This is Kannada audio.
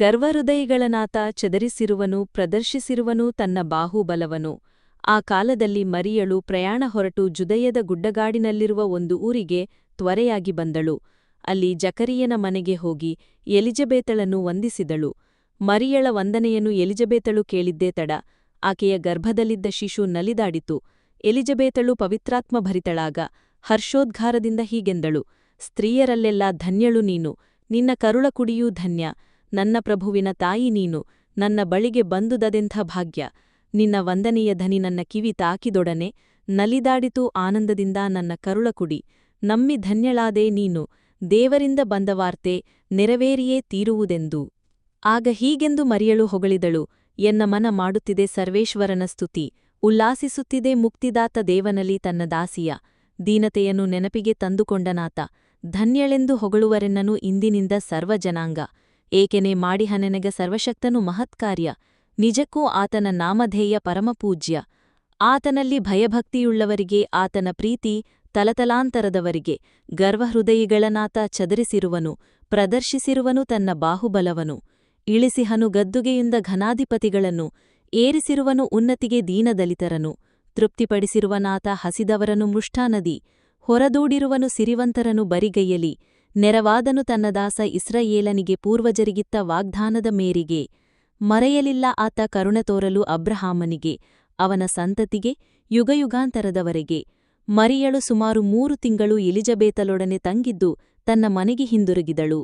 ಗರ್ವಹೃದಯಿಗಳನಾತ ಚದರಿಸಿರುವನು ಪ್ರದರ್ಶಿಸಿರುವನು ತನ್ನ ಬಾಹುಬಲವನು. ಆ ಕಾಲದಲ್ಲಿ ಮರಿಯಳು ಪ್ರಯಾಣ ಹೊರಟು ಜುದಯದ ಗುಡ್ಡಗಾಡಿನಲ್ಲಿರುವ ಒಂದು ಊರಿಗೆ ತ್ವರೆಯಾಗಿ ಬಂದಳು. ಅಲ್ಲಿ ಜಕರಿಯನ ಮನೆಗೆ ಹೋಗಿ ಎಲಿಜಬೇತಳನ್ನು ವಂದಿಸಿದಳು. ಮರಿಯಳ ವಂದನೆಯನ್ನು ಎಲಿಜಬೇತಳು ಕೇಳಿದ್ದೇ ತಡ. ಆಕೆಯ ಗರ್ಭದಲ್ಲಿದ್ದ ಶಿಶು ನಲಿದಾಡಿತು. ಎಲಿಜಬೇತಳು ಪವಿತ್ರಾತ್ಮಭರಿತಳಾಗ ಹರ್ಷೋದ್ಘಾರದಿಂದ ಹೀಗೆಂದಳು, ಸ್ತ್ರೀಯರಲ್ಲೆಲ್ಲ ಧನ್ಯಳು ನೀನು, ನಿನ್ನ ಕರುಳಕುಡಿಯೂ ಧನ್ಯ. ನನ್ನ ಪ್ರಭುವಿನ ತಾಯಿ ನೀನು, ನನ್ನ ಬಳಿಗೆ ಬಂದುದದೆಂಥ ಭಾಗ್ಯ. ನಿನ್ನ ವಂದನೆಯ ಧನಿ ನನ್ನ ಕಿವಿ ತಾಕಿದೊಡನೆ ನಲಿದಾಡಿತು ಆನಂದದಿಂದ ನನ್ನ ಕರುಳಕುಡಿ. ನಮ್ಮಿ ಧನ್ಯಳಾದೆ ನೀನು, ದೇವರಿಂದ ಬಂದ ವಾರ್ತೆ ನೆರವೇರಿಯೇ ತೀರುವುದೆಂದು. ಆಗ ಹೀಗೆಂದು ಮರಿಯಳು ಹೊಗಳಿದಳು, ಎನ್ನ ಮನ ಮಾಡುತ್ತಿದೆ ಸರ್ವೇಶ್ವರನ ಸ್ತುತಿ, ಉಲ್ಲಾಸಿಸುತ್ತಿದೆ ಮುಕ್ತಿದಾತ ದೇವನಲ್ಲಿ ತನ್ನ ದಾಸಿಯ. ದೀನತೆಯನ್ನು ನೆನಪಿಗೆ ತಂದುಕೊಂಡನಾತ, ಧನ್ಯಳೆಂದು ಹೊಗಳುವರೆನ್ನನು ಇಂದಿನಿಂದ ಸರ್ವಜನಾಂಗ. ಏಕೆನೆ ಮಾಡಿಹನೆನಗ ಸರ್ವಶಕ್ತನು ಮಹತ್ಕಾರ್ಯ, ನಿಜಕ್ಕೂ ಆತನ ನಾಮಧೇಯ ಪರಮಪೂಜ್ಯ. ಆತನಲ್ಲಿ ಭಯಭಕ್ತಿಯುಳ್ಳವರಿಗೆ ಆತನ ಪ್ರೀತಿ ತಲತಲಾಂತರದವರಿಗೆ. ಗರ್ವಹೃದಯಿಗಳನಾತ ಚದರಿಸಿರುವನು ಪ್ರದರ್ಶಿಸಿರುವನು ತನ್ನ ಬಾಹುಬಲವನು. ಇಳಿಸಿಹನು ಗದ್ದುಗೆಯಿಂದ ಘನಾಧಿಪತಿಗಳನ್ನು, ಏರಿಸಿರುವನು ಉನ್ನತಿಗೆ ದೀನದಲಿತರನು. ತೃಪ್ತಿಪಡಿಸಿರುವನಾತ ಹಸಿದವರನು ಮೃಷ್ಟಾನದಿ, ಹೊರದೂಡಿರುವನು ಸಿರಿವಂತರನು ಬರಿಗೈಯಲಿ. ನೆರವಾದನು ತನ್ನ ದಾಸ ಇಸ್ರಾಯೇಲನಿಗೆ ಪೂರ್ವಜರಿಗಿತ್ತ ವಾಗ್ದಾನದ ಮೇರೆಗೆ. ಮರೆಯಲಿಲ್ಲ ಆತ ಕರುಣೆ ತೋರಲು ಅಬ್ರಹಾಮನಿಗೆ, ಅವನ ಸಂತತಿಗೆ ಯುಗಯುಗಾಂತರದವರೆಗೆ. ಮರಿಯಳು ಸುಮಾರು 3 ತಿಂಗಳು ಎಲಿಜಬೇತಳೊಡನೆ ತಂಗಿದ್ದು ತನ್ನ ಮನೆಗೆ ಹಿಂದಿರುಗಿದಳು.